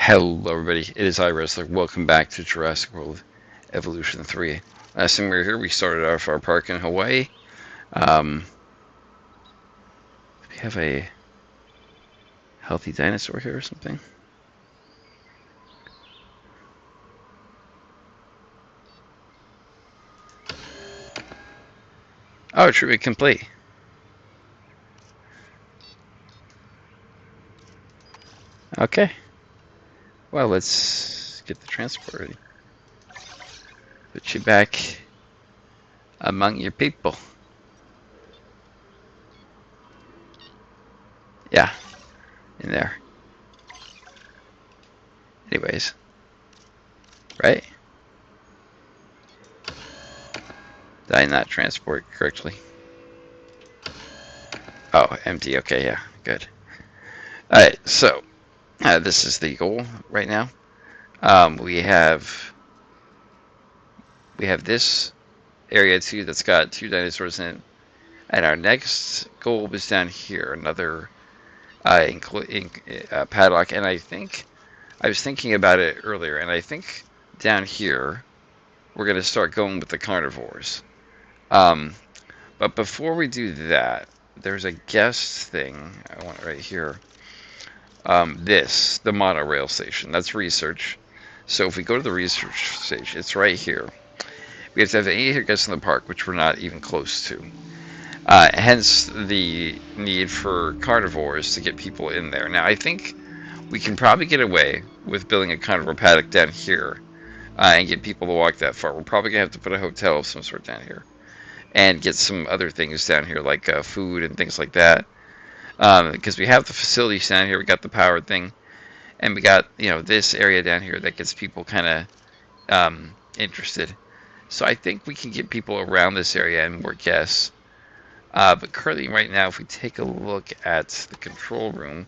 Hello everybody, it is iWrestler. Welcome back to Jurassic World Evolution 3. Last time we were here, we started off our park in Hawaii. We have a healthy dinosaur here or something. Oh, treatment complete. Okay. Well, let's get the transport ready. Put you back among your people. Yeah, in there. Anyways. Right? Did I not transport correctly? Oh, empty. Okay, yeah, good. Alright, so this is the goal right now. We have this area too that's got 2 dinosaurs in it, and our next goal was down here, another paddock. And I think I was thinking about it earlier, and I think down here we're going to start going with the carnivores. But before we do that, there's a guest thing I want right here. The monorail station. That's research. So if we go to the research station, it's right here. We have to have 8 guests in the park, which we're not even close to. Hence the need for carnivores to get people in there. Now, I think we can probably get away with building a carnivore paddock down here and get people to walk that far. We're probably going to have to put a hotel of some sort down here and get some other things down here like food and things like that. Because we have the facilities down here, we got the power thing, and we got this area down here that gets people kind of interested. So I think we can get people around this area and more guests. But currently, right now, if we take a look at the control room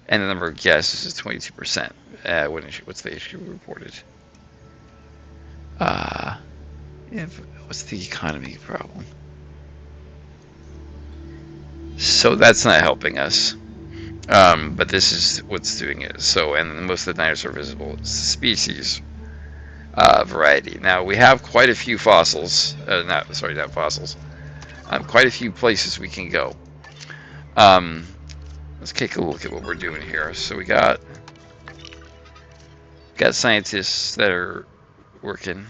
and the number of guests, this is 22%. What's the issue reported? What's the economy problem? So that's not helping us. But this is what's doing it. So, and most of the dinosaur visible species variety. Now we have quite a few fossils. Not fossils. Quite a few places we can go. Let's take a look at what we're doing here. So we got scientists that are working,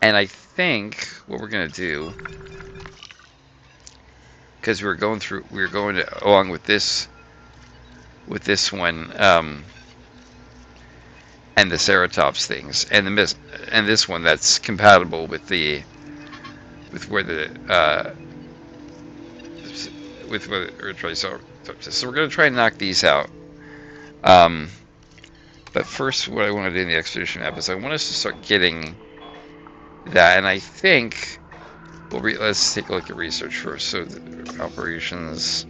and I think what we're gonna do, because we're going along with this one, and the Ceratops things, and this one that's compatible with where the so we're gonna try and knock these out. But first, what I want to do in the expedition map is I want us to start getting that, and I think let's take a look at research first. So the operations.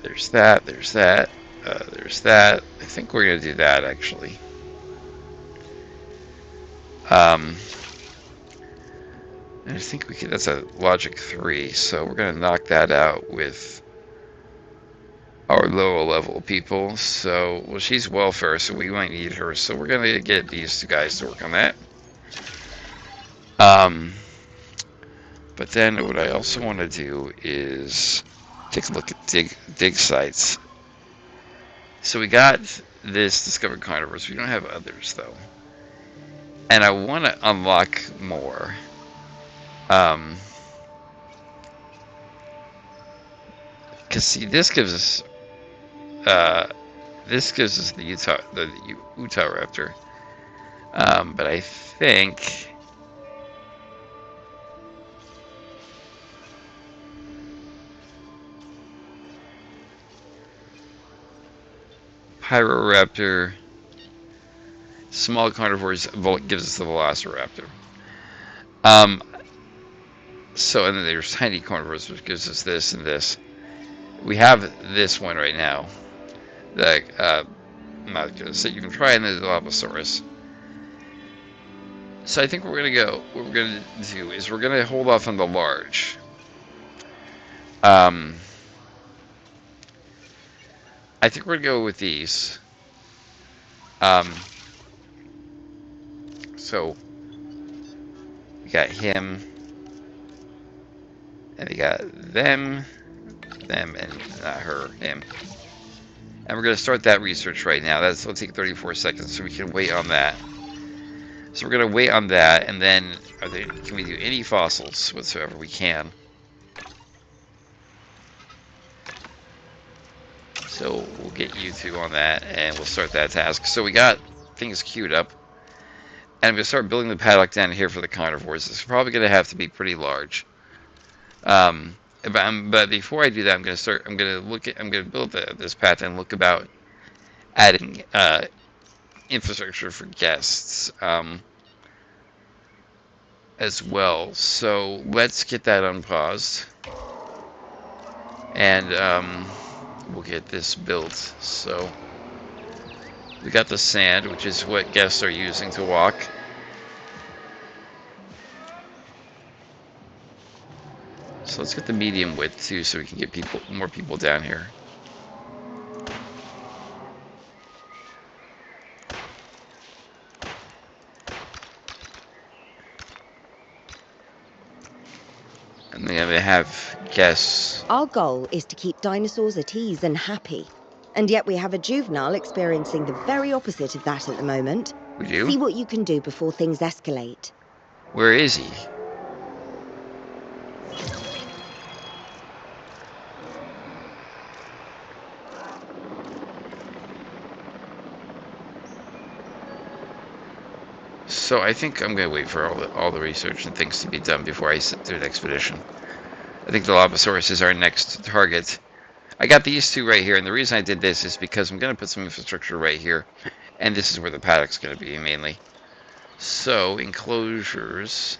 There's that. There's that. There's that. I think we're gonna do that actually. And I think that's a logic 3, so we're gonna knock that out with our lower level people. So, well, she's welfare, so we might need her. So we're gonna get these 2 guys to work on that. But then what I also want to do is take a look at dig sites. So we got this discovered carnivores. We don't have others though, and I want to unlock more. Because see, this gives us the Utah raptor. But I think Pyroraptor, small carnivores gives us the Velociraptor. So, and then there's tiny carnivores, which gives us this and this. We have this one right now. I'm not gonna say you can try in the Dilophosaurus. So I think what we're gonna do is we're gonna hold off on the large. Um, I think we're gonna go with these. Um, so we got him, and we got them, and not her, him. And we're gonna start that research right now. That'll take 34 seconds, so we can wait on that. So we're gonna wait on that, and then can we do any fossils whatsoever we can? So we'll get you two on that, and we'll start that task. So we got things queued up, and I'm gonna start building the paddock down here for the carnivores. It's probably gonna have to be pretty large. But before I do that, I'm gonna build this path and look about adding infrastructure for guests as well. So let's get that unpaused, and we'll get this built. So we got the sand, which is what guests are using to walk. So let's get the medium width too, so we can get more people down here. And then they have guests. Our goal is to keep dinosaurs at ease and happy. And yet we have a juvenile experiencing the very opposite of that at the moment. We do? See what you can do before things escalate. Where is he? So I think I'm going to wait for all the research and things to be done before I do an expedition. I think the Lobosaurus is our next target. I got these two right here, and the reason I did this is because I'm going to put some infrastructure right here, and this is where the paddock's going to be mainly. So, enclosures,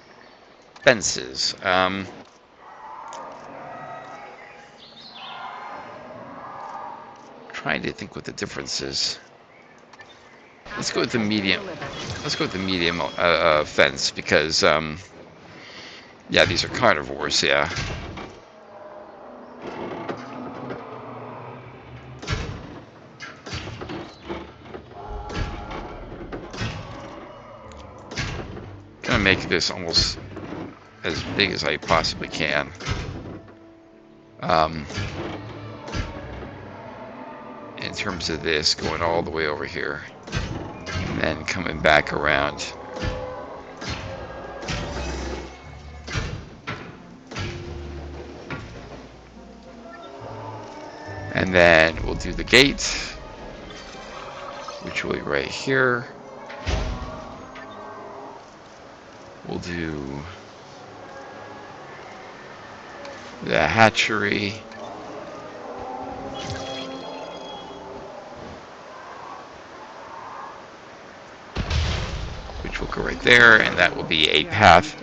fences. Trying to think what the difference is. Let's go with the medium. Let's go with the medium fence because, yeah, these are carnivores. Yeah. Gonna make this almost as big as I possibly can. In terms of this, going all the way over here, and then coming back around. And then we'll do the gate, which will be right here. We'll do the hatchery. Which will go right there, and that will be a path.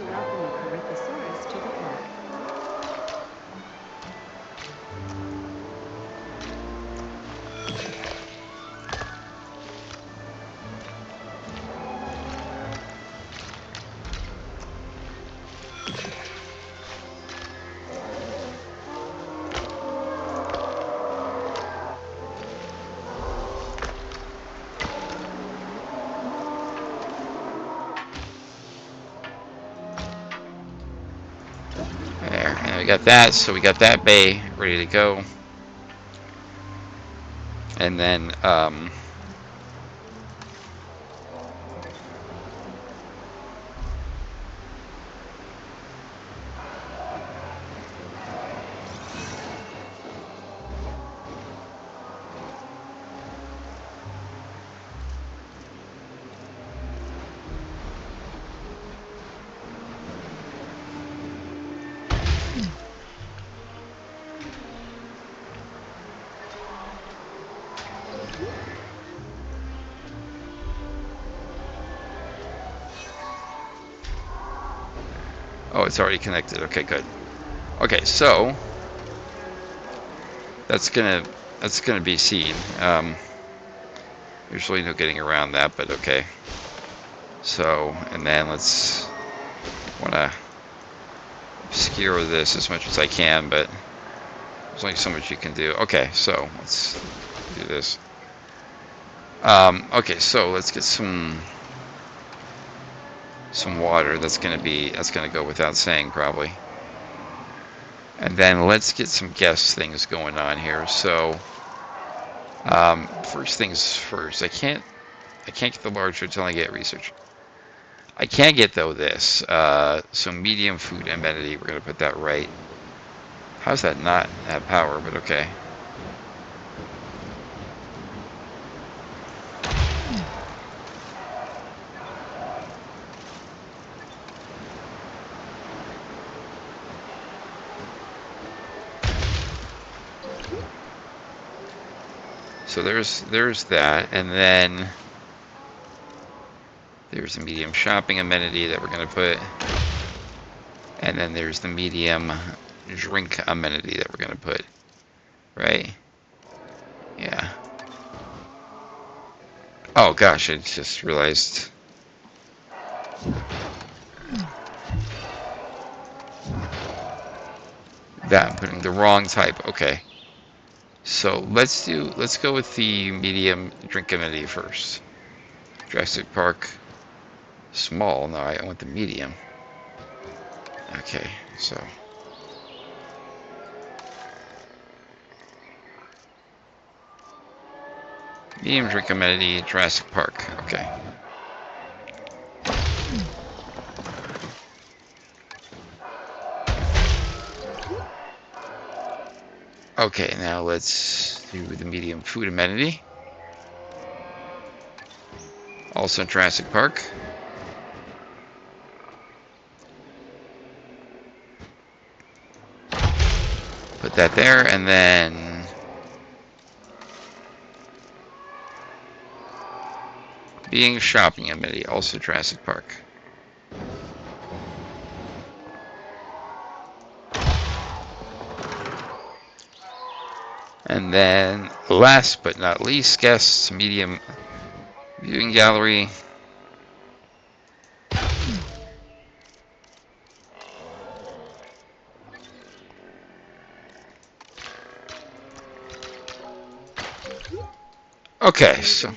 There, and we got that, so we got that bay ready to go. And then, oh, it's already connected. Okay, good. Okay, so that's gonna be seen. There's really no getting around that, but okay. So, and then want to obscure this as much as I can, but There's only so much you can do. Okay, so let's do this. Okay, so let's get some water. That's gonna go without saying probably. And then let's get some guess things going on here. So first things first, I can't get the large until I get research. I can get though this. So medium food amenity. We're gonna put that right. How's that not have power? But okay. So there's that, and then there's the medium shopping amenity that we're gonna put, and then there's the medium drink amenity that we're gonna put, right? Yeah. Oh gosh, I just realized. That I'm putting the wrong type. Okay. So let's go with the medium drink amenity first. Jurassic Park small. No, I want the medium. Okay, so medium drink amenity, Jurassic Park. Okay. Okay, now let's do the medium food amenity. Also Jurassic Park. Put that there, and then being shopping amenity, also Jurassic Park. And then last but not least, guests, medium viewing gallery. Okay, so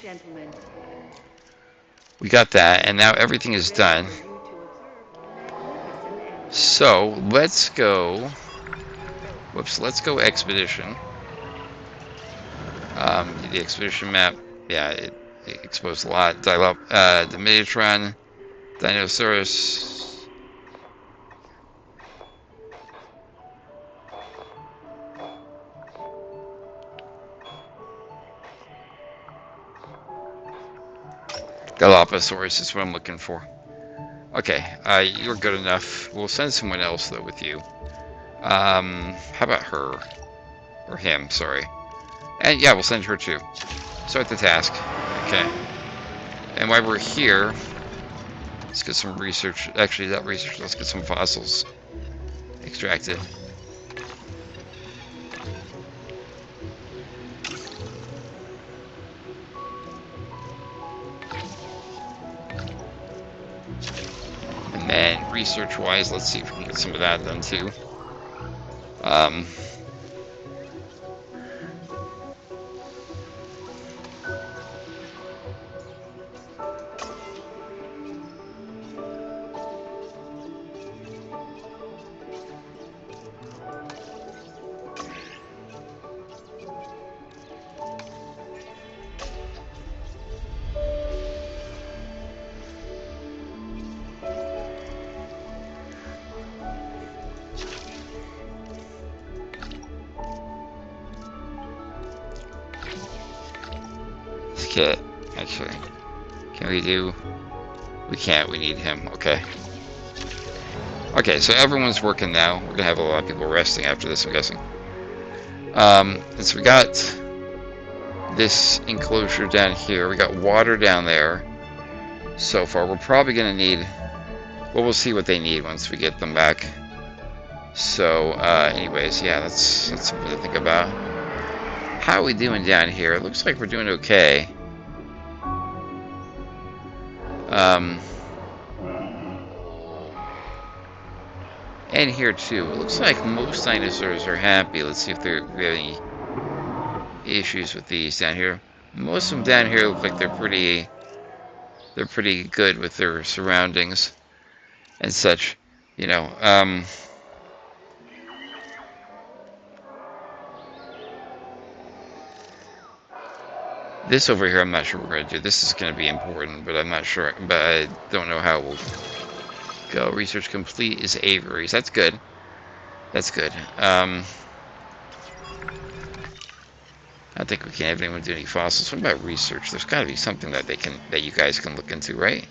we got that, and now everything is done. So let's go. Whoops, let's go expedition. The expedition map, yeah, it exposed a lot. The Megatron, Dinosaurus. Dilophosaurus is what I'm looking for. Okay, you're good enough. We'll send someone else though with you. How about her? Or him, sorry. And yeah, we'll send her too. Start the task. Okay. And while we're here, let's get some research. Actually, not research. Let's get some fossils extracted. And then research-wise, let's see if we can get some of that done too. Okay, actually, can we do? We can't. We need him. Okay. Okay, so everyone's working now. We're gonna have a lot of people resting after this, I'm guessing. And so we got this enclosure down here. We got water down there. So far, we're probably gonna need. Well, we'll see what they need once we get them back. So, anyways, yeah, that's something to think about. How are we doing down here? It looks like we're doing okay. And here too. It looks like most dinosaurs are happy. Let's see if we have any issues with these down here. Most of them down here look like they're pretty good with their surroundings and such. You know, this over here, I'm not sure what we're going to do. This is going to be important, but I'm not sure. But I don't know how we'll go. Research complete is aviaries. That's good. That's good. I don't think we can have anyone do any fossils. What about research? There's got to be something that you guys can look into, right?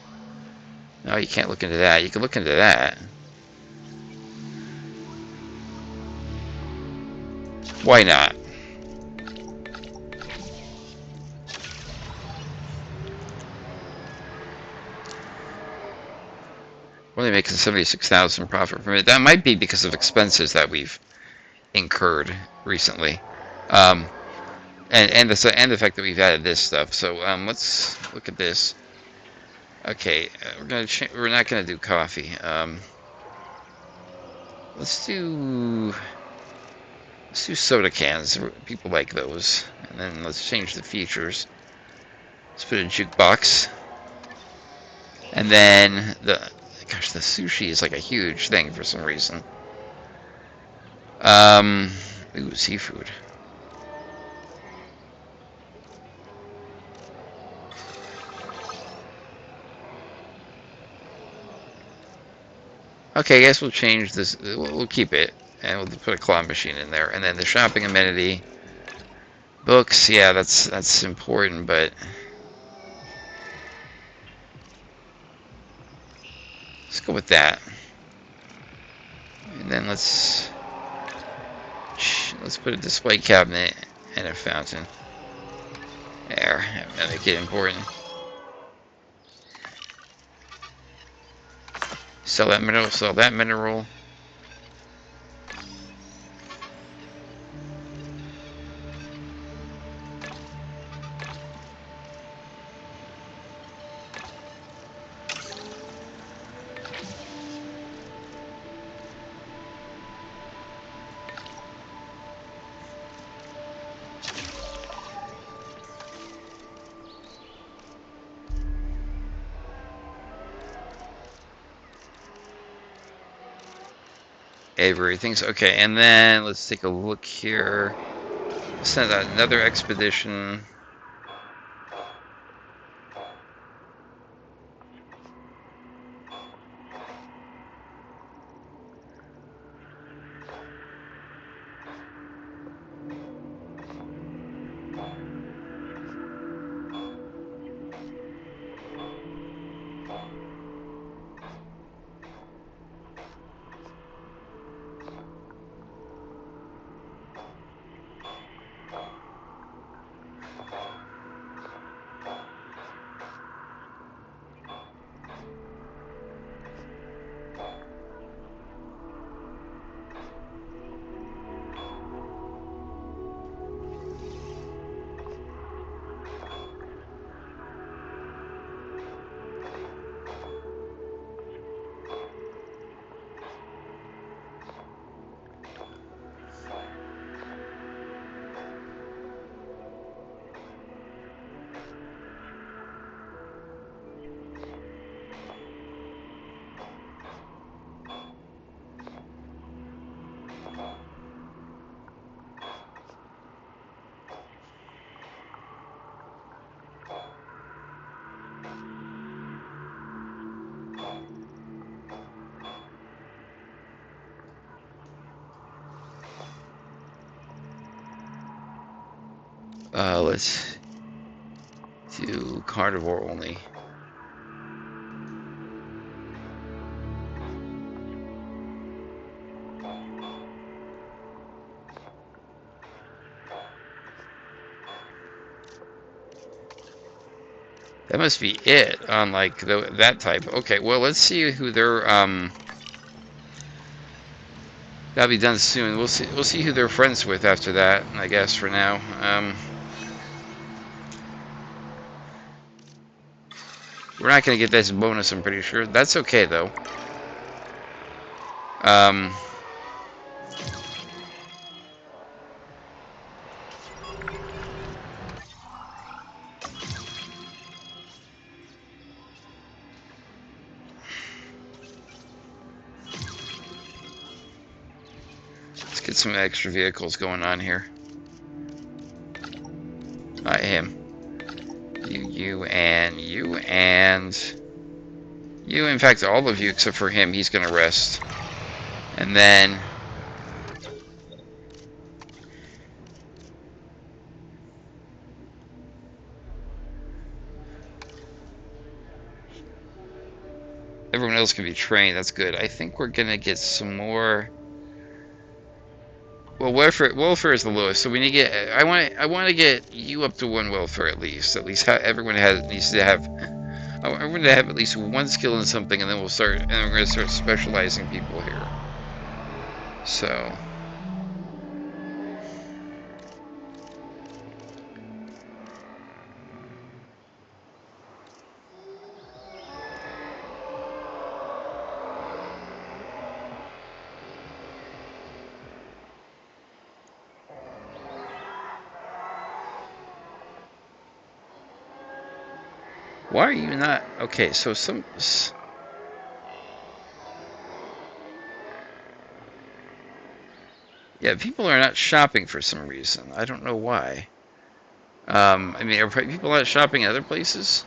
No, you can't look into that. You can look into that. Why not? We're only making 76,000 profit from it. That might be because of expenses that we've incurred recently, um, and the fact that we've added this stuff. So let's look at this. Okay, we're not gonna do coffee. Let's do soda cans. People like those. And then let's change the features. Let's put a jukebox. And then gosh, the sushi is like a huge thing for some reason. Ooh, seafood. Okay, I guess we'll change this. We'll keep it, and we'll put a claw machine in there. And then the shopping amenity, books. Yeah, that's important, but let's go with that. And then let's put a display cabinet and a fountain. There, that make it important. Sell that mineral. Sell that mineral. Avery things. Okay, and then let's take a look here. Send out another expedition. Let's do carnivore only. That must be it on like that type. Okay, well let's see who they're that'll be done soon. We'll see who they're friends with after that, I guess for now. We're not gonna get this bonus, I'm pretty sure. That's okay though. Um, let's get some extra vehicles going on here. Not him. You, and you, and you. In fact, all of you except for him. He's going to rest. And then... everyone else can be trained. That's good. I think we're going to get some more... well, welfare is the lowest, so we need to get... I want to get you up to 1 welfare at least. At least everyone needs to have... I'm going to have at least 1 skill in something, and then we'll start... and we're going to start specializing people here. So... why are you not... okay, so some... yeah, people are not shopping for some reason. I don't know why. I mean, are people not shopping at other places?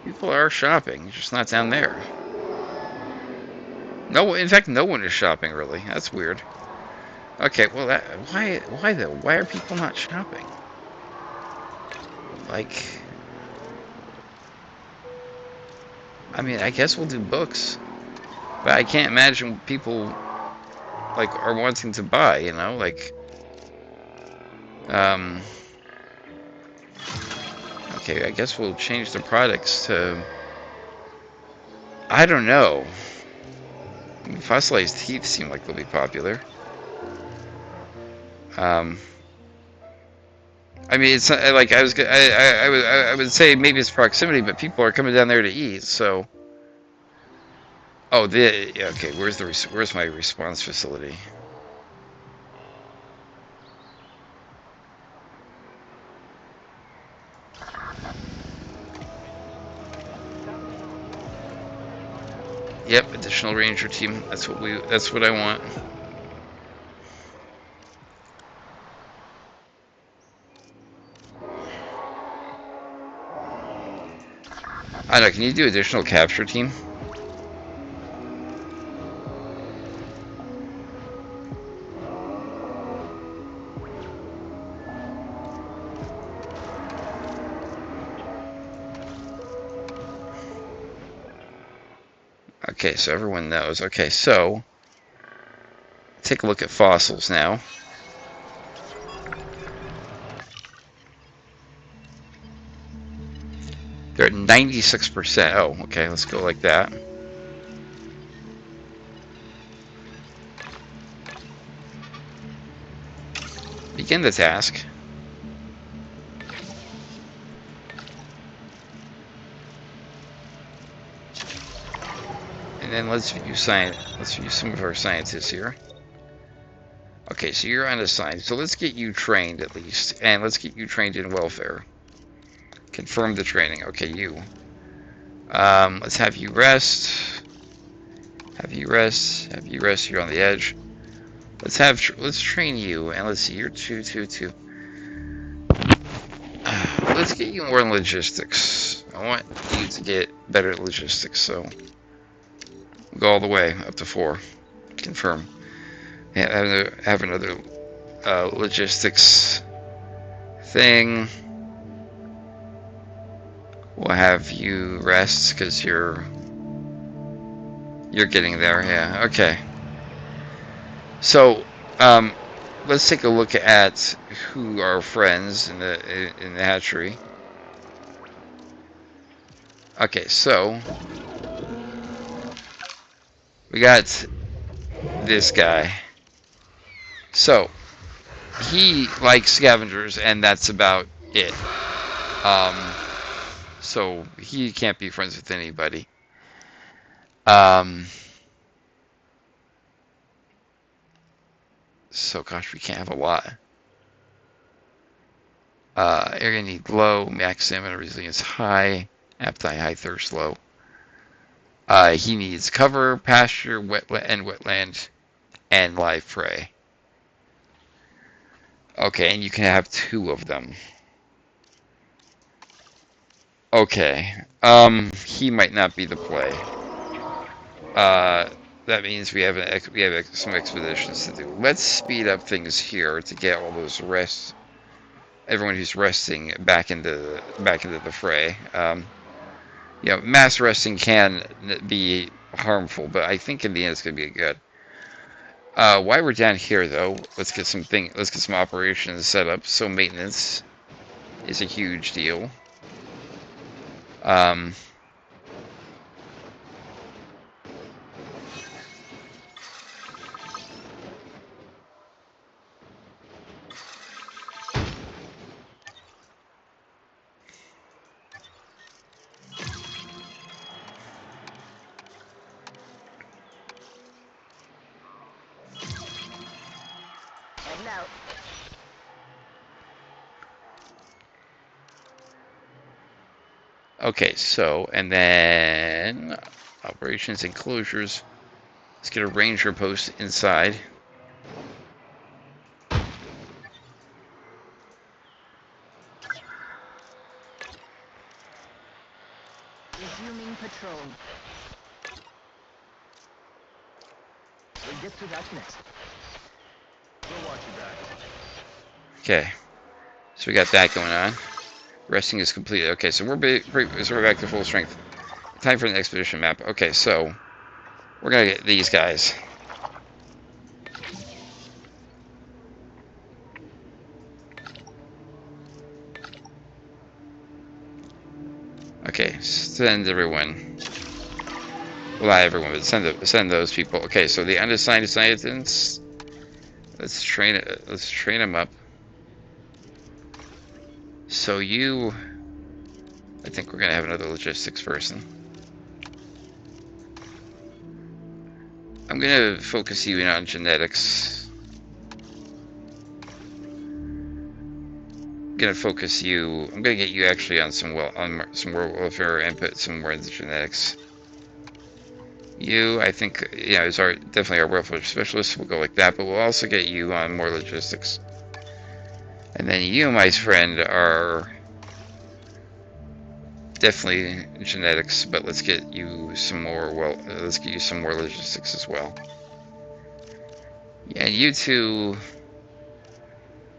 People are shopping, just not down there. No, in fact, no one is shopping, really. That's weird. Okay, well, why though? Why are people not shopping? Like... I mean, I guess we'll do books. But I can't imagine people, like, are wanting to buy, you know? Like... okay, I guess we'll change the products to... I don't know. Fossilized teeth seem like they'll be popular. I mean, it's not, like I would say maybe it's proximity, but people are coming down there to eat. So, oh, okay. Where's my response facility? Yep, additional ranger team. That's what I want. I don't know, can you do additional capture team? Okay, so everyone knows. Okay, so take a look at fossils now. They're at 96%. Oh, okay, let's go like that. Begin the task. And then let's view some of our scientists here. Okay, so you're unassigned. So let's get you trained at least, and let's get you trained in welfare. Confirm the training. Okay, you. Let's have you rest. Have you rest. Have you rest. You're on the edge. Let's train you, and let's see. You're 222. Let's get you more in logistics. I want you to get better at logistics, so we'll go all the way up to 4. Confirm. Yeah, have another logistics thing. We'll have you rest because you're getting there. Yeah. Okay. So, let's take a look at who are friends in the hatchery. Okay, so we got this guy. So he likes scavengers, and that's about it. So he can't be friends with anybody. Um, so gosh, we can't have a lot. Area need low, max stamina resilience high, appetite high, thirst low. He needs cover, pasture, wetland, and live prey. Okay, and you can have 2 of them. Okay, he might not be the play. That means we have some expeditions to do. Let's speed up things here to get all those everyone who's resting back into the fray. Mass resting can be harmful, but I think in the end it's going to be good. While we're down here, though, let's get some operations set up. So maintenance is a huge deal. Um, okay, so and then operations enclosures. Let's get a ranger post inside. Resuming patrol. We'll get to that next. We'll watch you back. Okay, so we got that going on. Resting is completed. Okay, so we're back to full strength. Time for an expedition map. Okay, so we're gonna get these guys. Okay, send everyone. Well, not everyone, but send those people. Okay, so the unassigned scientists. Let's train them up. So I think we're gonna have another logistics person. I'm gonna focus you in on genetics. I'm gonna get you actually on some world welfare and put some more into genetics. You, I think, is definitely our welfare specialist. We'll go like that, but we'll also get you on more logistics. And then you, my friend, are definitely genetics, but let's get you some more. Let's get you some more logistics as well. Yeah, and you two,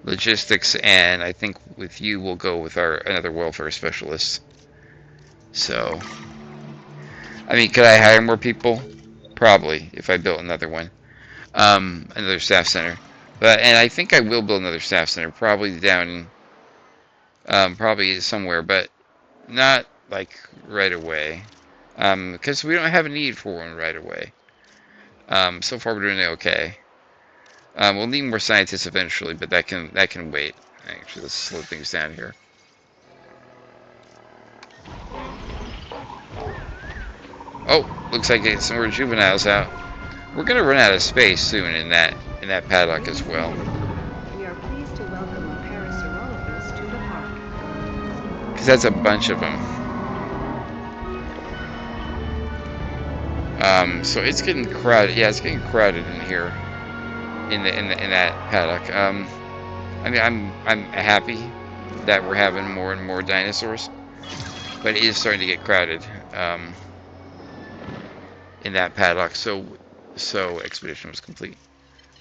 logistics, and I think with you we'll go with another welfare specialist. So, I mean, could I hire more people? Probably, if I built another one, another staff center. And I think I will build another staff center, probably probably somewhere, but not like right away, because we don't have a need for one right away. So far we're doing okay. We'll need more scientists eventually, but that can wait. Actually, let's slow things down here. Oh, looks like getting some more juveniles out. We're gonna run out of space soon in that paddock as well. We are pleased to welcome our Parasaurolophus to the park. Because that's a bunch of them. So it's getting crowded. Yeah, it's getting crowded in here, in that paddock. I mean, I'm happy that we're having more and more dinosaurs, but it is starting to get crowded. In that paddock. So expedition was complete.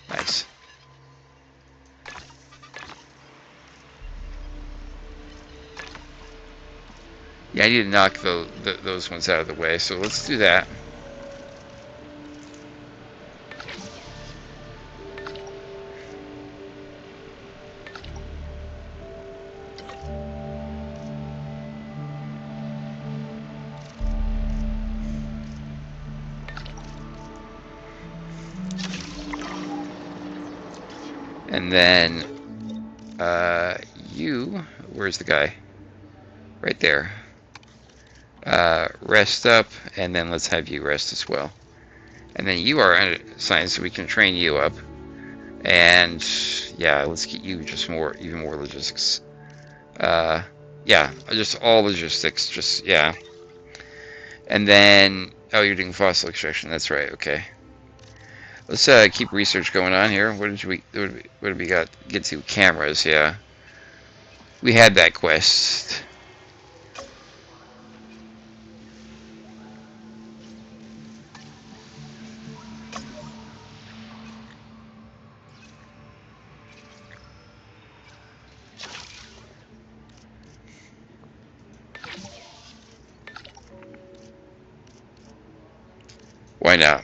Nice. Yeah, I need to knock those ones out of the way. So let's do that. And then you, where's the guy? Right there. Rest up, and then let's have you rest as well. And then you are assigned, so we can train you up. And yeah, let's get you just even more logistics. Yeah, just all logistics. Just yeah. And then oh, you're doing fossil extraction. That's right. Okay. Let's keep research going on here. What did we got? Get to cameras. Yeah, we had that quest. Why not?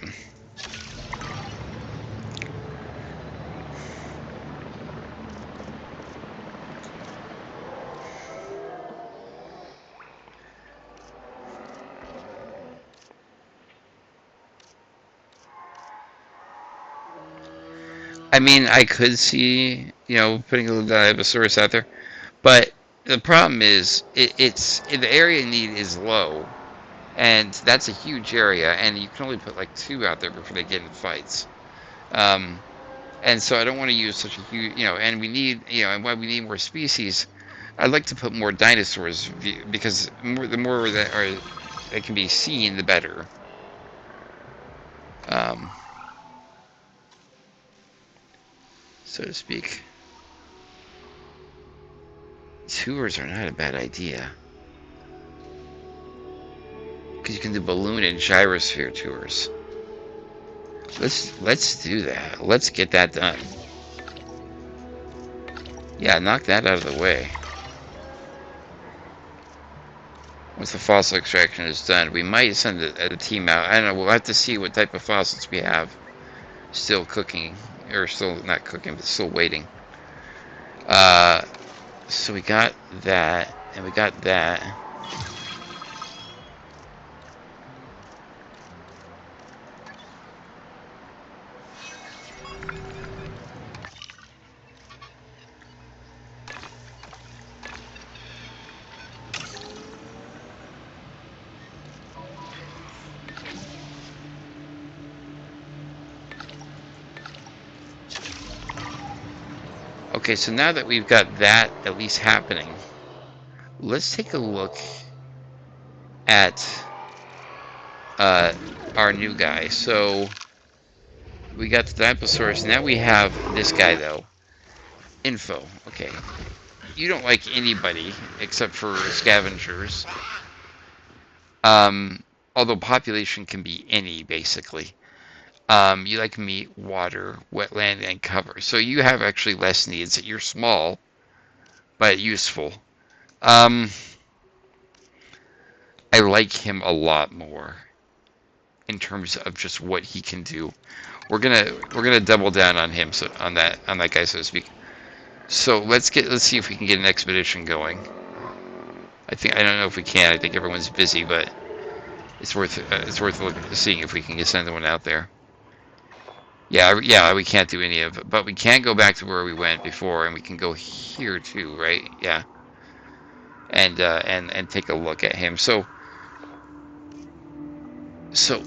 I mean, I could see, putting a little Diabosaurus out there, but the problem is, the area need is low, and that's a huge area, and you can only put like 2 out there before they get in fights. And so I don't want to use such a huge, and we need, and why we need more species. I'd like to put more dinosaurs because the more that can be seen, the better. Um, so to speak. Tours are not a bad idea. Because you can do balloon and gyrosphere tours. Let's do that. Let's get that done. Yeah, knock that out of the way. Once the fossil extraction is done, we might send a team out. I don't know. We'll have to see what type of fossils we have still cooking, or still not cooking, but still waiting. So we got that, and we got that. Okay, so now that we've got that at least happening, let's take a look at our new guy. So we got the Dilophosaurus. Now we have this guy though. Info. Okay. You don't like anybody except for scavengers. Um, Although population can be any basically. You like meat, water, wetland, and cover. So you have actually less needs. You're small, but useful. Um, I like him a lot more in terms of just what he can do. We're gonna double down on him, so on that guy, so to speak. So let's see if we can get an expedition going. I don't know if we can. I think everyone's busy, but it's worth seeing if we can send one out there. Yeah, we can't do any of it, but we can go back to where we went before, and we can go here too, right? Yeah, and take a look at him. So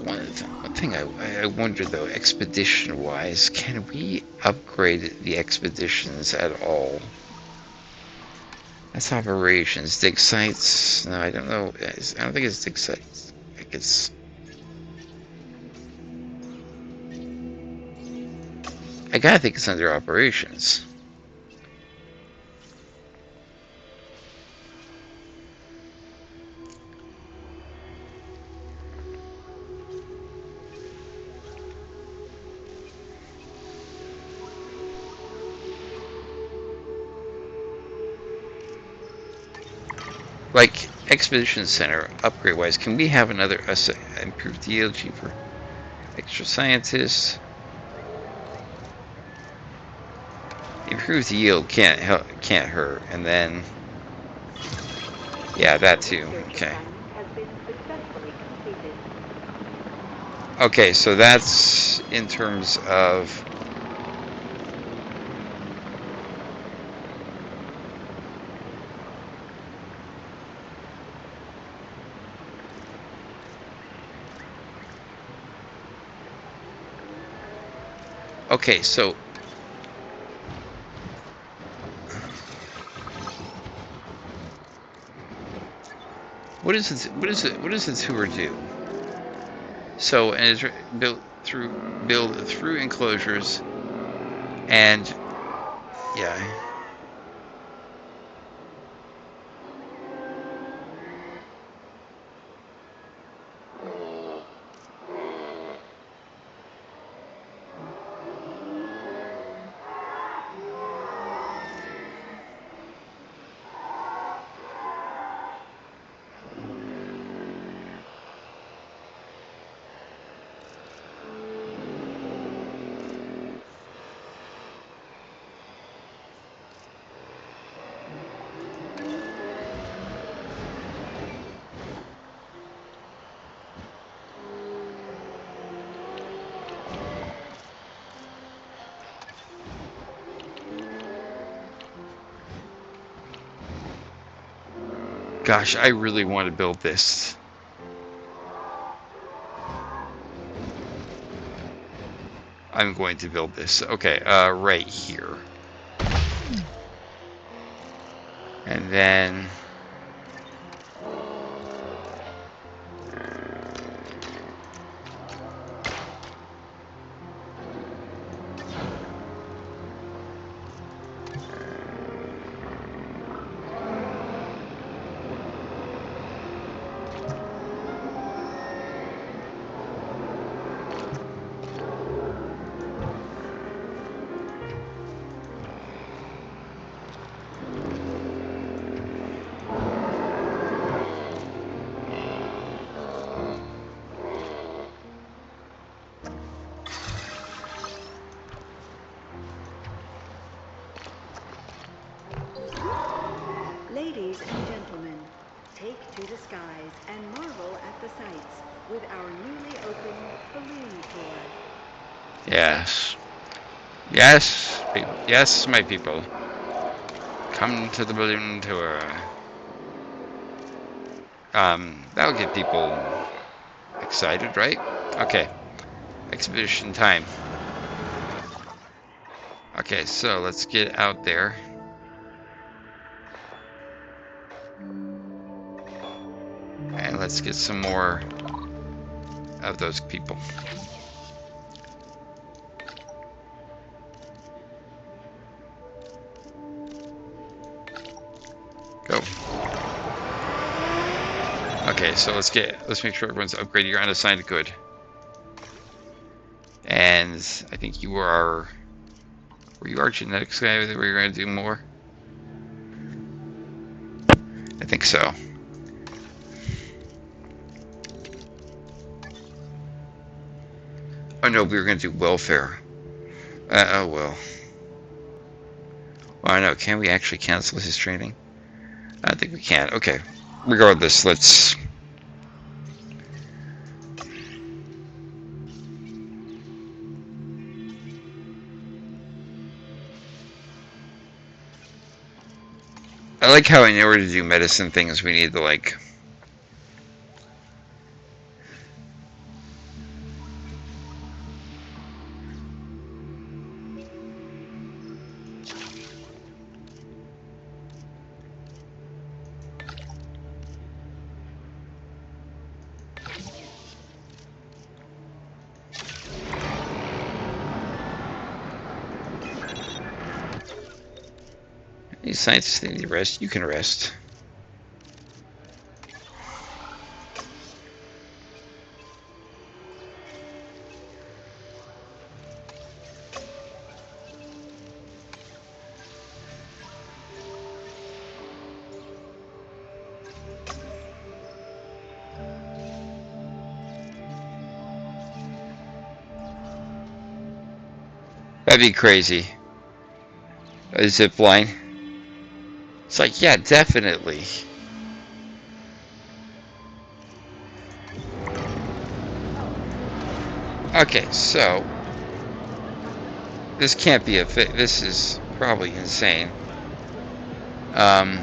one thing I wonder though, expedition wise, can we upgrade the expeditions at all? That's operations. Dig sites? No, I don't know. I don't think it's dig sites. I think it's. I gotta think it's under operations. Like expedition center upgrade wise, can we have another improved yield, cheaper, extra scientists? Improved yield can't hurt, and then yeah, that too. Okay. Okay, so that's in terms of. Okay, so what is it? What does the tour do? So, and it's build through enclosures, and yeah. Gosh, I really want to build this. I'm going to build this. Okay, right here. And then Ladies and gentlemen, take to the skies and marvel at the sights with our newly opened balloon tour. yes. Yes, yes, my people. Come to the balloon tour. That'll get people excited, right? Okay, expedition time. Okay, so let's get out there. And let's get some more of those people. Go. Okay, so let's make sure everyone's upgraded. You're unassigned good. And I think you were you our genetics guy that we were going to do more? I think so. Oh no, we were going to do welfare. Oh well. Well, I know. Can we actually cancel his training? I think we can. Okay. Regardless, let's. I like how in order to do medicine things, we need to like. These scientists need to rest. You can rest. That'd be crazy. A zip line. It's like, yeah, definitely. Okay, so this can't be a fit. This is probably insane. Um.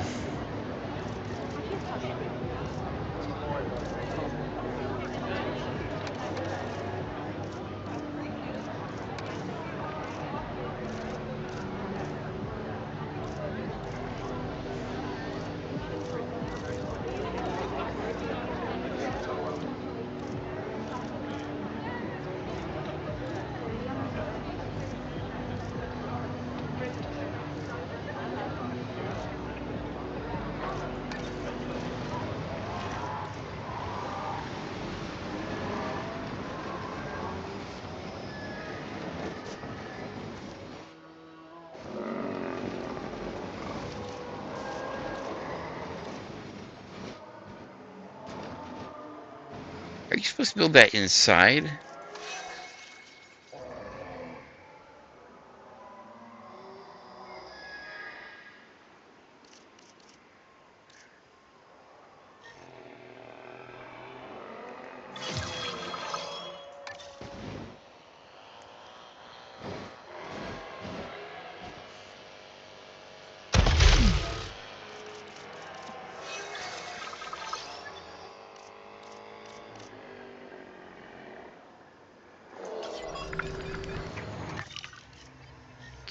Are you supposed to build that inside?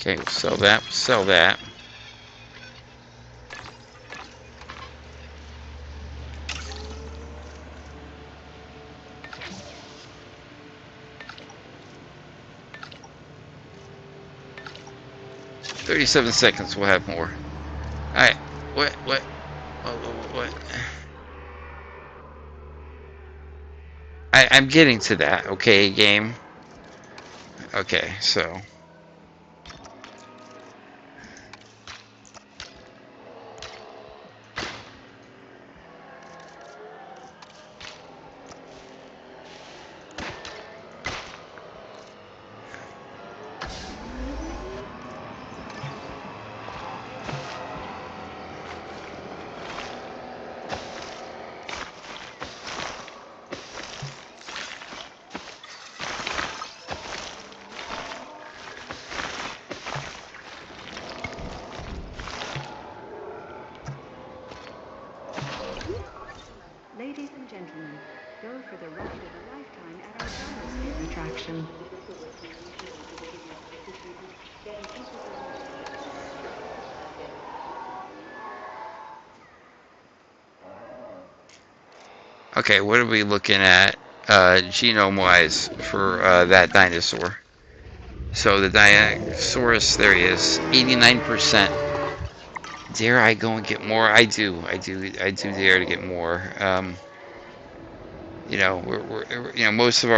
Okay, we'll sell that, sell that. "37 seconds, we'll have more." Alright, what? What? I'm getting to that, okay, game? Okay, so... Ladies and gentlemen, go for the ride of a lifetime at our Dinosphere attraction. Okay, what are we looking at genome-wise for that dinosaur? So the Dinosaurus, there he is, 89%. Dare I go and get more? I do dare to get more. You know, you know, most of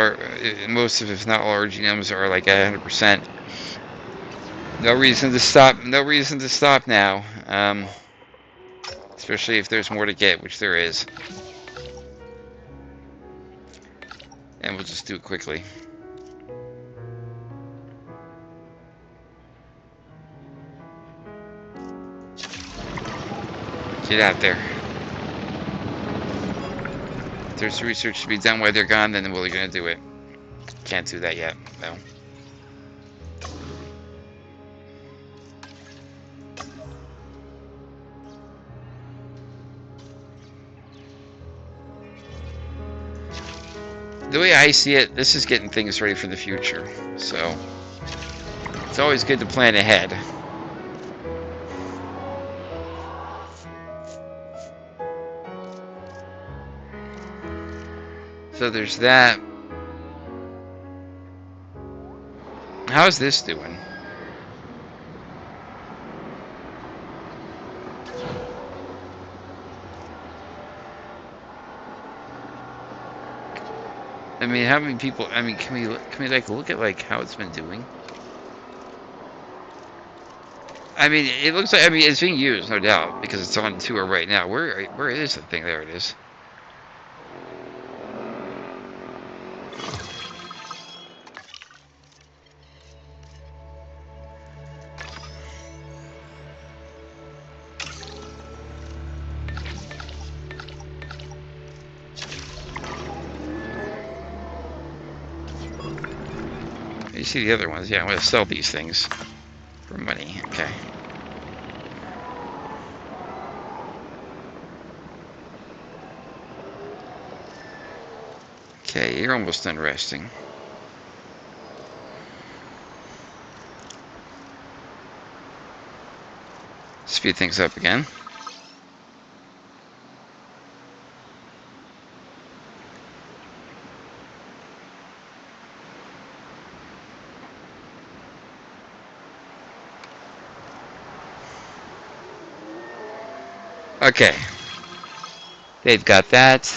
if not all our genomes are like at 100%. No reason to stop. No reason to stop now. Especially if there's more to get, which there is. And we'll just do it quickly. Get out there. If there's research to be done while they're gone, then we're going to do it. Can't do that yet, no. The way I see it, this is getting things ready for the future. So, it's always good to plan ahead. So there's that. How's this doing? I mean, how many people? I mean, can we like look at like how it's been doing? I mean, it looks like, I mean, it's being used, no doubt, because it's on tour right now. Where is the thing? There it is. You see the other ones? Yeah, I'm gonna sell these things for money. Okay. Okay, you're almost done resting. Speed things up again. Okay. They've got that.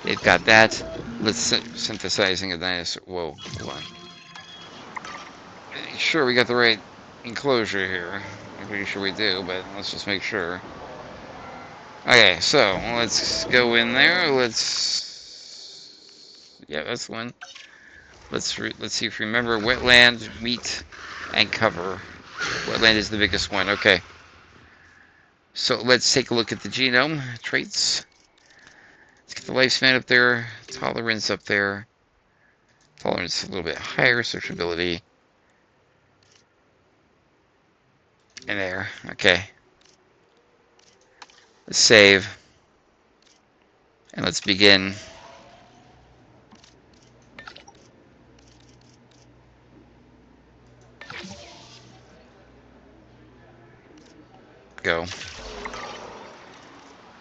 They've got that. Let's synthesizing a dinosaur. Whoa, hold on. Sure, we got the right enclosure here. I'm pretty sure we do, but let's just make sure. Okay, so let's go in there. Let's Yeah, that's the one. Let's see if we remember. Wetland, meat, and cover. Wetland is the biggest one. Okay. So let's take a look at the genome traits. Let's get the lifespan up there. Tolerance up there. Tolerance a little bit higher. Sociability. And there. Okay. Let's save. And let's begin. Go.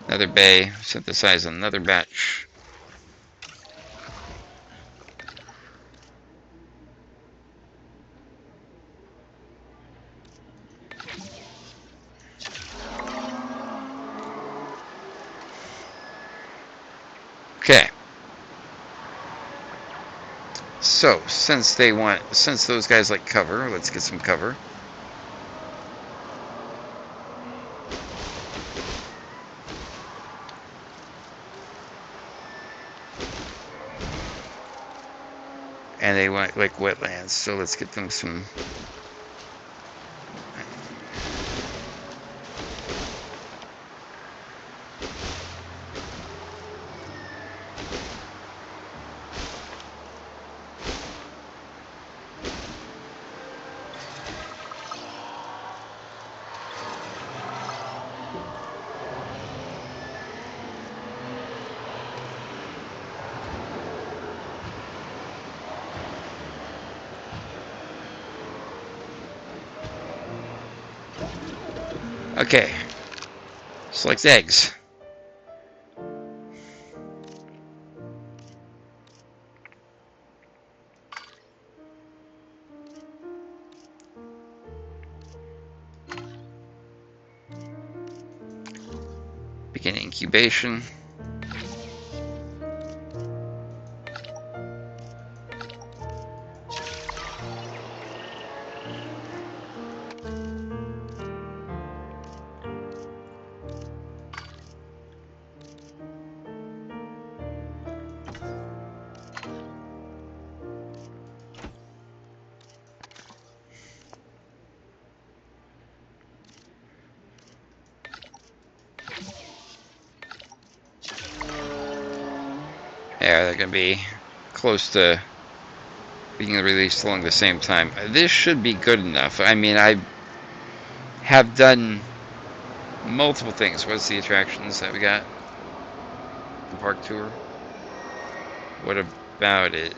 Another bay. Synthesize another batch. Okay. So, since those guys like cover, let's get some cover. And they want like wetlands, so let's get them some. Okay. Select eggs. Begin incubation. Yeah, they're gonna be close to being released along the same time. This should be good enough. I mean, I have done multiple things. What's the attractions that we got? The park tour. What about it?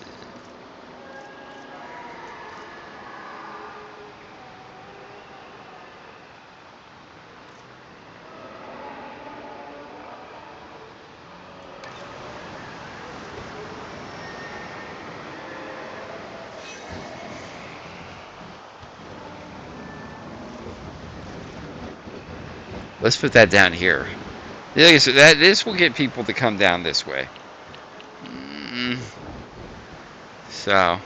Let's put that down here. Like I said, this will get people to come down this way. So.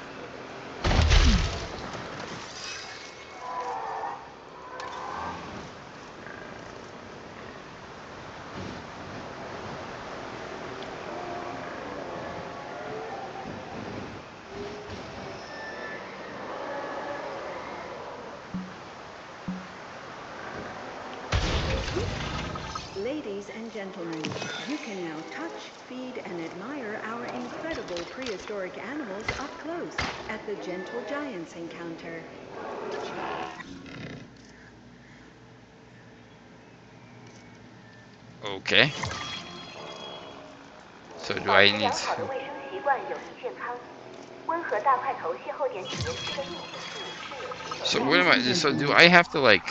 Ladies and gentlemen, you can now touch, feed, and admire our incredible prehistoric animals up close at the Gentle Giants encounter. Okay. So do I need to... So what am I... So do I have to like...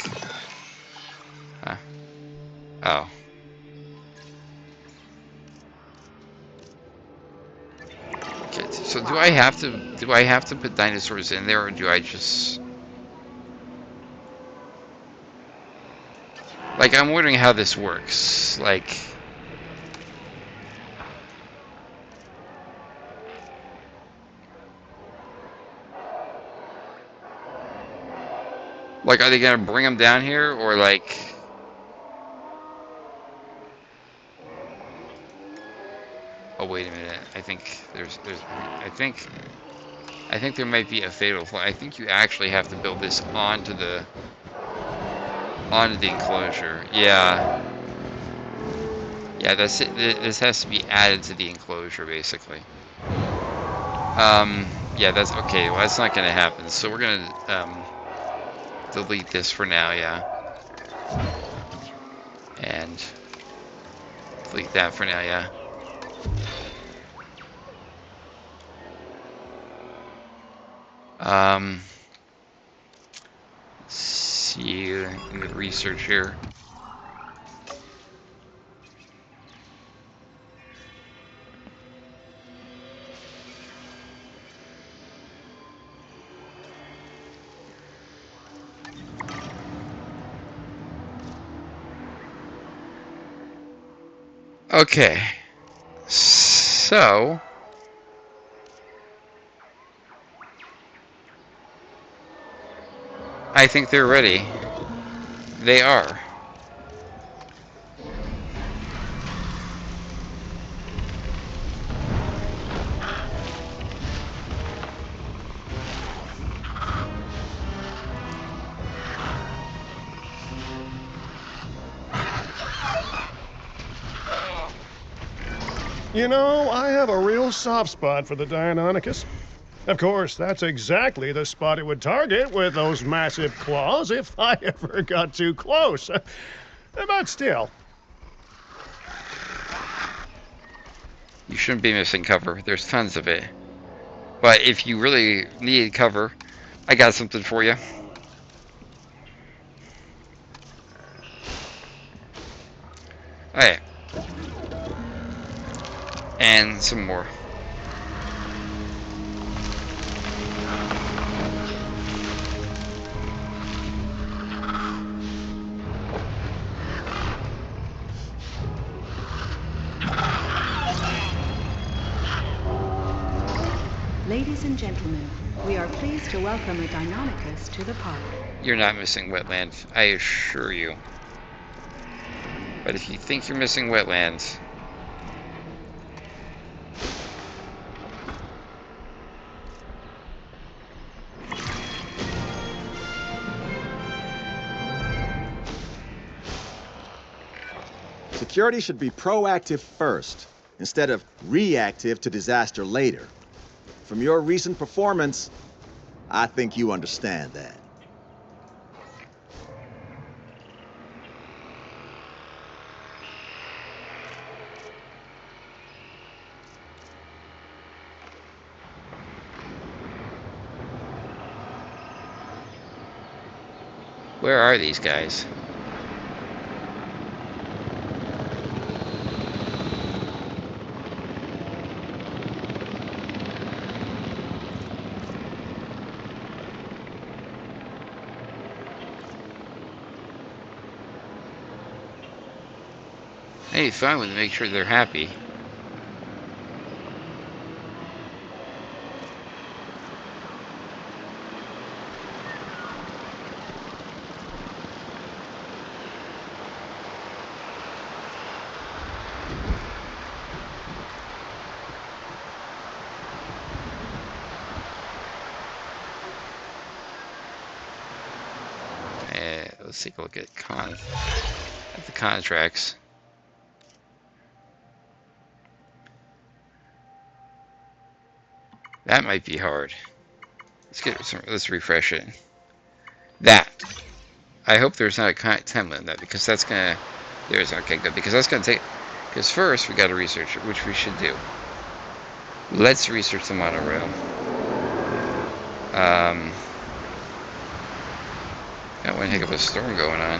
Oh. Okay, so do I have to put dinosaurs in there, or do I just... Like, I'm wondering how this works. Like, are they gonna bring them down here, or like... Oh, wait a minute. I think I think there might be a fatal flaw. I think you actually have to build this onto the enclosure. Yeah. Yeah, that's it. This has to be added to the enclosure, basically. Yeah, that's okay. Well, that's not going to happen. So we're going to delete this for now, yeah. And delete that for now, yeah. Let's see in the research here. Okay, so I think they're ready. They are. You know, I have a real soft spot for the Deinonychus. Of course, that's exactly the spot it would target with those massive claws if I ever got too close. But still. You shouldn't be missing cover. There's tons of it. But if you really need cover, I got something for you. Alright. And some more. Ladies and gentlemen, we are pleased to welcome a Deinonychus to the park. You're not missing wetland, I assure you. But if you think you're missing wetlands, Security should be proactive first, instead of reactive to disaster later. From your recent performance, I think you understand that. where are these guys? Hey, fun with to make sure they're happy. Let's take a look at the contracts. That might be hard. Let's refresh it. That. I hope there's not a time limit on that, because that's gonna. There's okay, good, because that's gonna take. Because first we got to research it, which we should do. Let's research the monorail. Got one heck of a storm going on.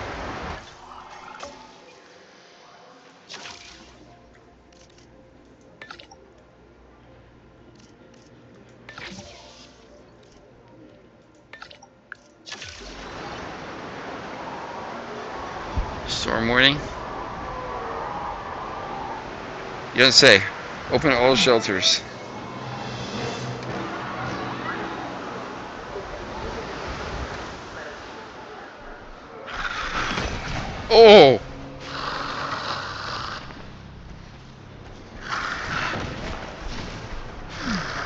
Storm warning? You don't say. Open all shelters. Oh!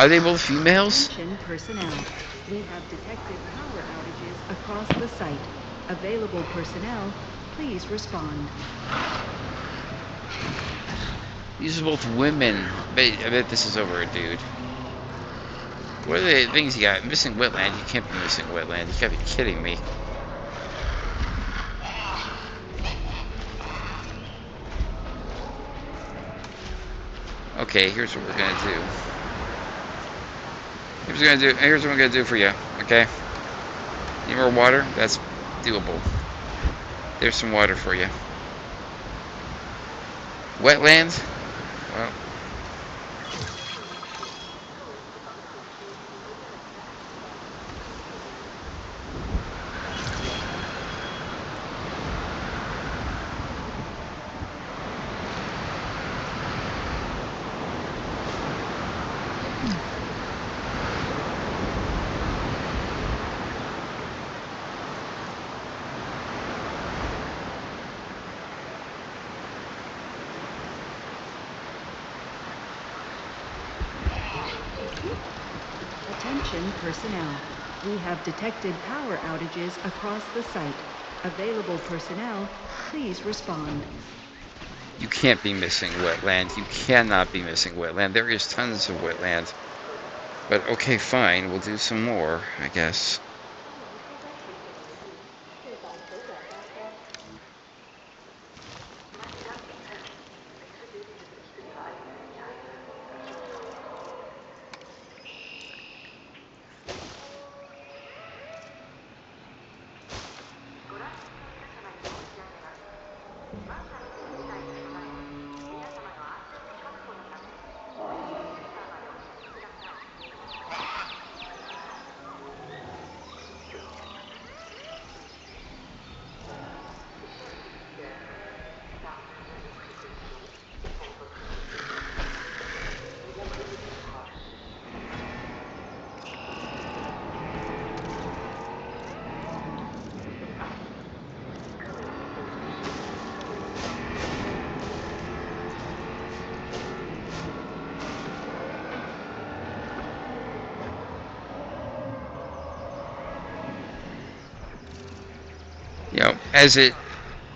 Are they both females? Attention personnel. We have detected power outages across the site. Available personnel, please respond. These are both women. I bet this is over a dude. What are the things you got? Missing wetland? You can't be missing wetland. You gotta be kidding me. Okay, here's what we're gonna do. Here's what I'm gonna do for you. Okay. Need more water? That's doable. There's some water for you. Wetland? Well. Attention personnel. We have detected power outages across the site. Available personnel, please respond. You can't be missing wetland. You cannot be missing wetland. There is tons of wetland. But okay, fine. We'll do some more, I guess. You know, as it,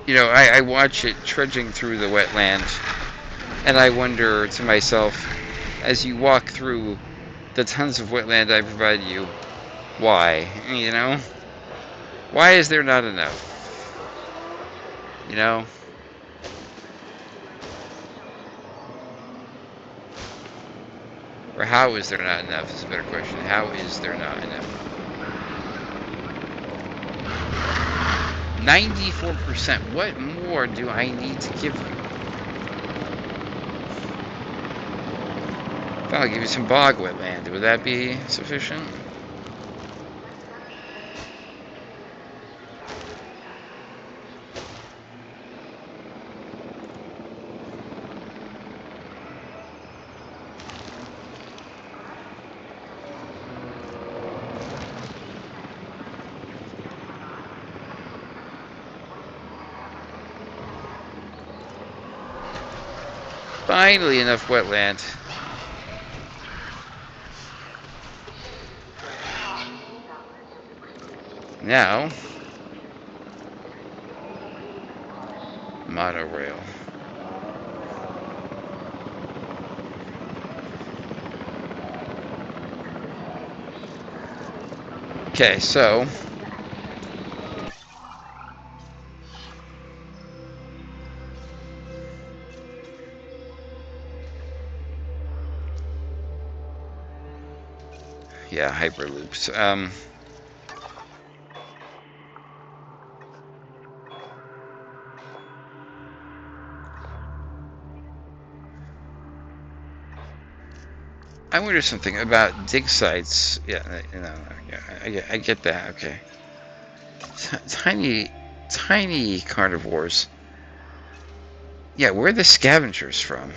I watch it trudging through the wetland, and I wonder to myself, as you walk through the tons of wetland I provide you, why? Why is there not enough? You know? Or how is there not enough is a better question. How is there not enough? 94%. What more do I need to give you? If I'll give you some bog wetland, would that be sufficient? Finally, enough wetland. Now, monorail. Okay, so yeah, hyperloops. I wonder something about dig sites. Yeah, yeah, I get that. Okay, tiny carnivores. Yeah, where are the scavengers from?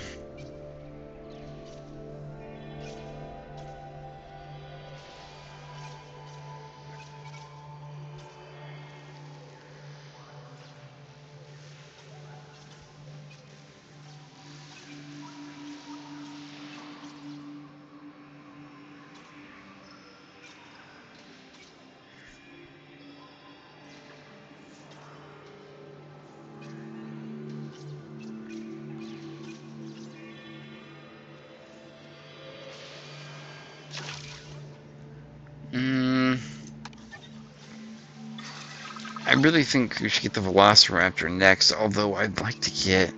I really think we should get the Velociraptor next, although I'd like to get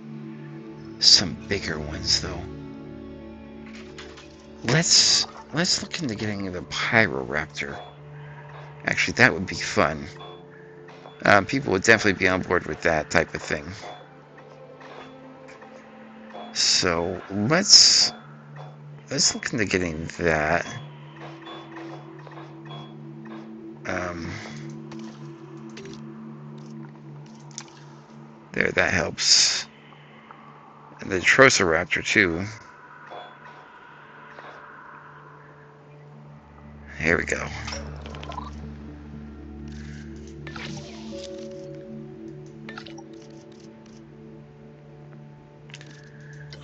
some bigger ones, though. Let's look into getting the Pyroraptor. Actually, that would be fun. People would definitely be on board with that type of thing. So let's look into getting that. There, that helps. And the Trosiraptor too. Here we go.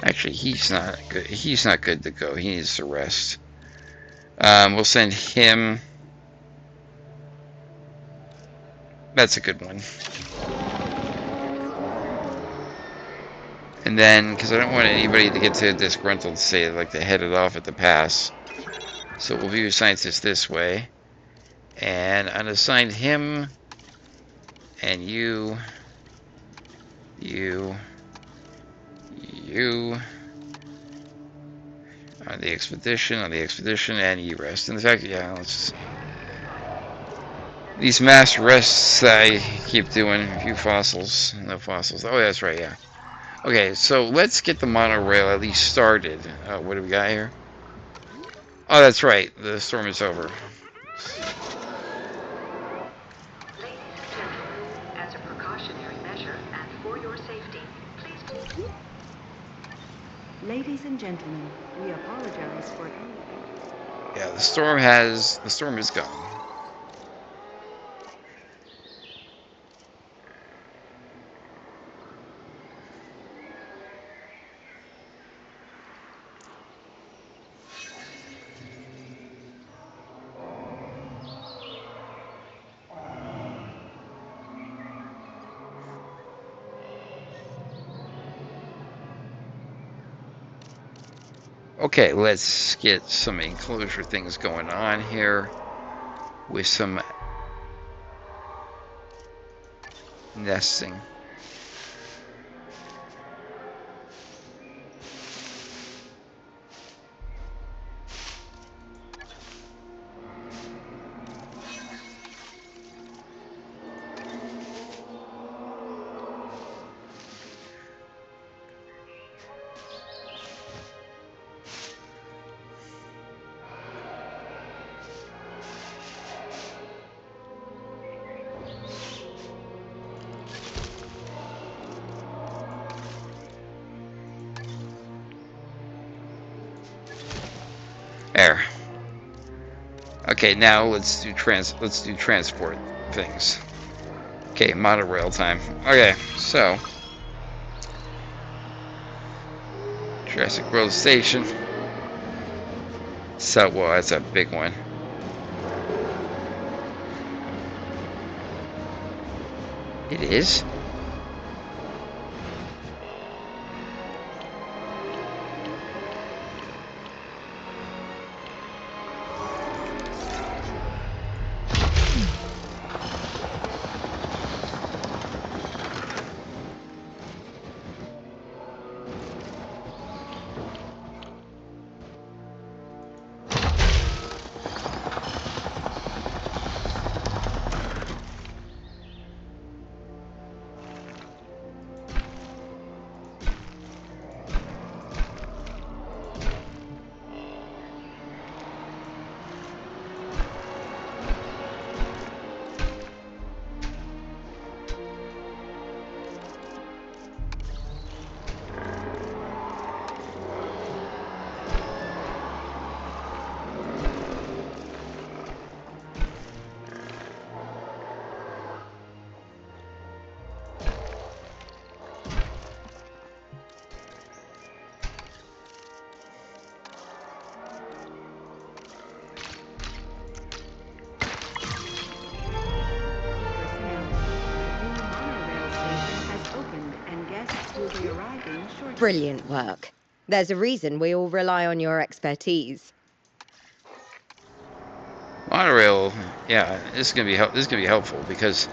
Actually, he's not good. He's not good to go. He needs to rest. We'll send him. That's a good one. And then, because I don't want anybody to get to disgruntled state, like to head it off at the pass. So we'll view scientist this way. And unassigned him. And you. On the expedition, and you rest. In fact, yeah, let's. These mass rests that I keep doing. A few fossils. No fossils. Oh, that's right, yeah. Okay, so let's get the monorail at least started. What do we got here? Oh, that's right. The storm is over. Ladies and gentlemen, as a precautionary measure and for your safety, please. Ladies and gentlemen, we apologize for any. Yeah, the storm is gone. Okay, let's get some enclosure things going on here with some nesting. There. Okay, now let's do transport things. Okay, monorail time. Okay, so Jurassic World Station. So, well, that's a big one. It is? Brilliant work. There's a reason we all rely on your expertise. Monorail, yeah, this is gonna be helpful because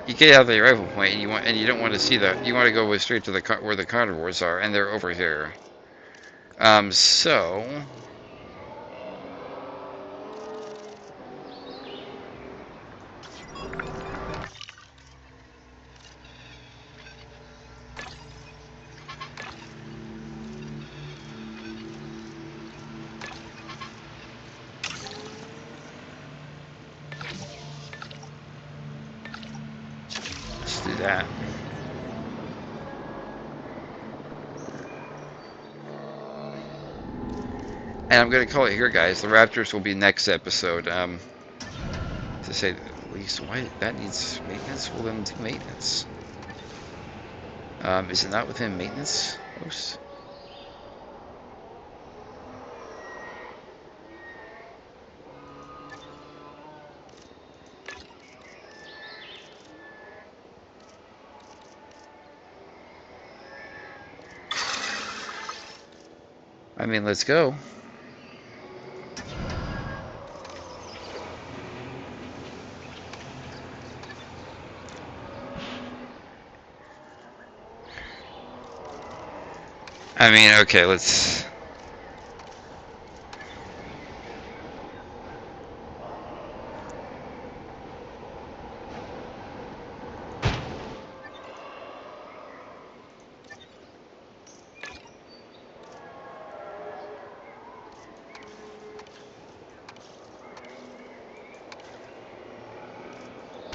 you get out of the arrival point and you don't want to see that. You want to go straight to where the carnivores are, and they're over here. So let's do that. And I'm gonna call it here, guys. The Raptors will be next episode. To say the least, why that needs maintenance? Well, then do maintenance. Is it not within maintenance post? I mean, let's go. I mean, okay, let's.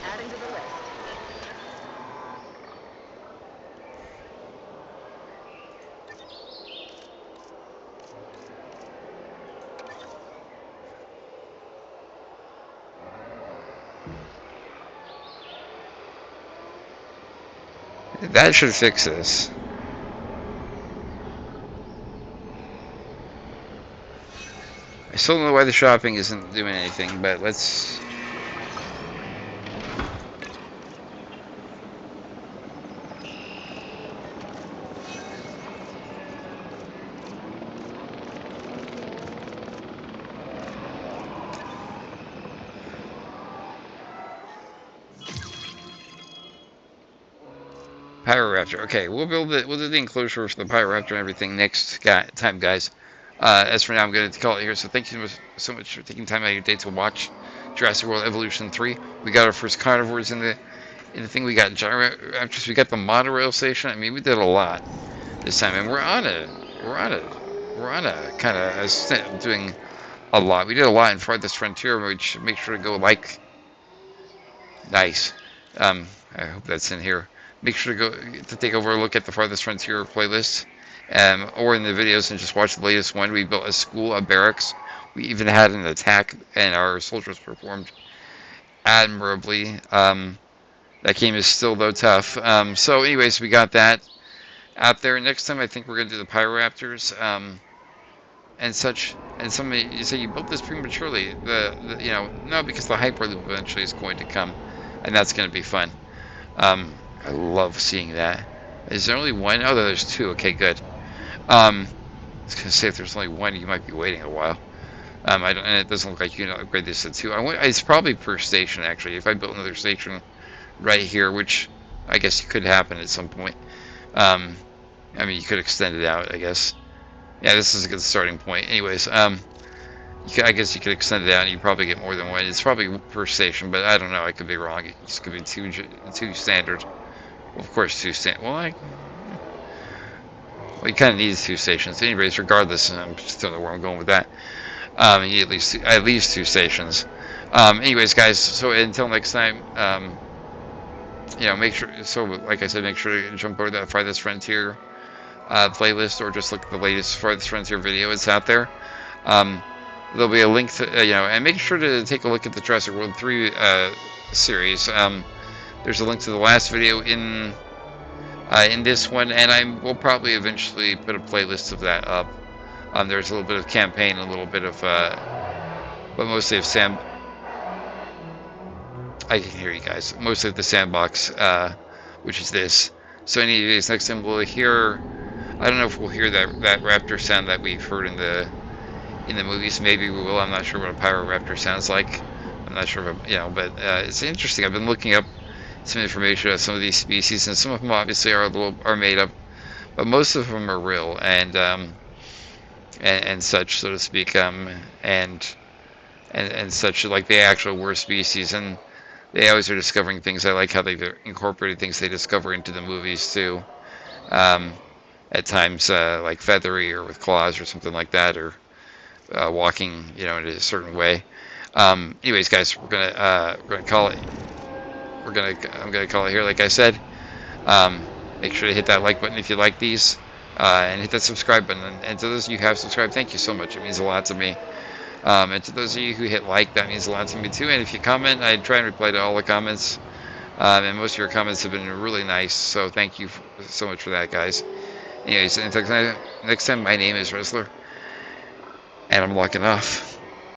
Adding to the list. That should fix this. I still don't know why the shopping isn't doing anything, but let's. Pyroraptor. Okay, we'll do the enclosure for the Pyroraptor and everything next time, guys. As for now, I'm going to call it here. So thank you so much for taking time out of your day to watch Jurassic World Evolution 3. We got our first carnivores in the thing. We got Gyroraptors. We got the monorail station. I mean, we did a lot this time, and we're on a kind of doing a lot. We did a lot in Farthest Frontier, which make sure to go like. Nice. I hope that's in here. Make sure to take over a look at the Farthest Frontier playlist, or in the videos, and just watch the latest one. We built a school, a barracks. We even had an attack, and our soldiers performed admirably. That game is still, though, tough. So, anyways, we got that out there. Next time, I think we're going to do the Pyroraptors and such. And somebody, you say you built this prematurely. No, because the Hyperloop eventually is going to come, and that's going to be fun. I love seeing that. Is there only one? Oh, there's two. Okay, good. I was gonna say if there's only one, you might be waiting a while. And it doesn't look like you can upgrade this to two. It's probably per station actually. If I built another station right here, which I guess could happen at some point. I mean, you could extend it out, I guess. Yeah, this is a good starting point. Anyways, I guess you could extend it out, and you probably get more than one. It's probably per station, but I don't know. I could be wrong. It just could be two standard. Well, of course, two standard. Well, you kind of need two stations. Anyways, regardless, I just don't know where I'm going with that. You need at least two stations. Anyways, guys. So until next time, make sure. So, like I said, make sure to jump over to that Farthest Frontier playlist, or just look at the latest Farthest Frontier video. It's out there. There'll be a link to and make sure to take a look at the Jurassic World 3 series. There's a link to the last video in this one, and we'll probably eventually put a playlist of that up. There's a little bit of campaign, a little bit of, but mostly of Sam. I can hear you guys. Mostly of the sandbox, which is this. So anyways, next time we'll hear. I don't know if we'll hear that raptor sound that we've heard in in the movies. Maybe we will. I'm not sure what a pyroraptor sounds like. I'm not sure, if, but it's interesting. I've been looking up some information about some of these species, and some of them obviously are made up, but most of them are real and such, so to speak, and such, like the actual were species, and they always are discovering things. I like how they've incorporated things they discover into the movies too. At times, like feathery or with claws or something like that, or walking, in a certain way. Anyways, guys, we're gonna call it. I'm gonna call it here. Like I said, make sure to hit that like button if you like these, and hit that subscribe button. And to those of you who have subscribed, thank you so much. It means a lot to me. And to those of you who hit like, that means a lot to me too. And if you comment, I try and reply to all the comments. And most of your comments have been really nice, so thank you so much for that, guys. Anyways, until next time, my name is Wrestler, and I'm locking off.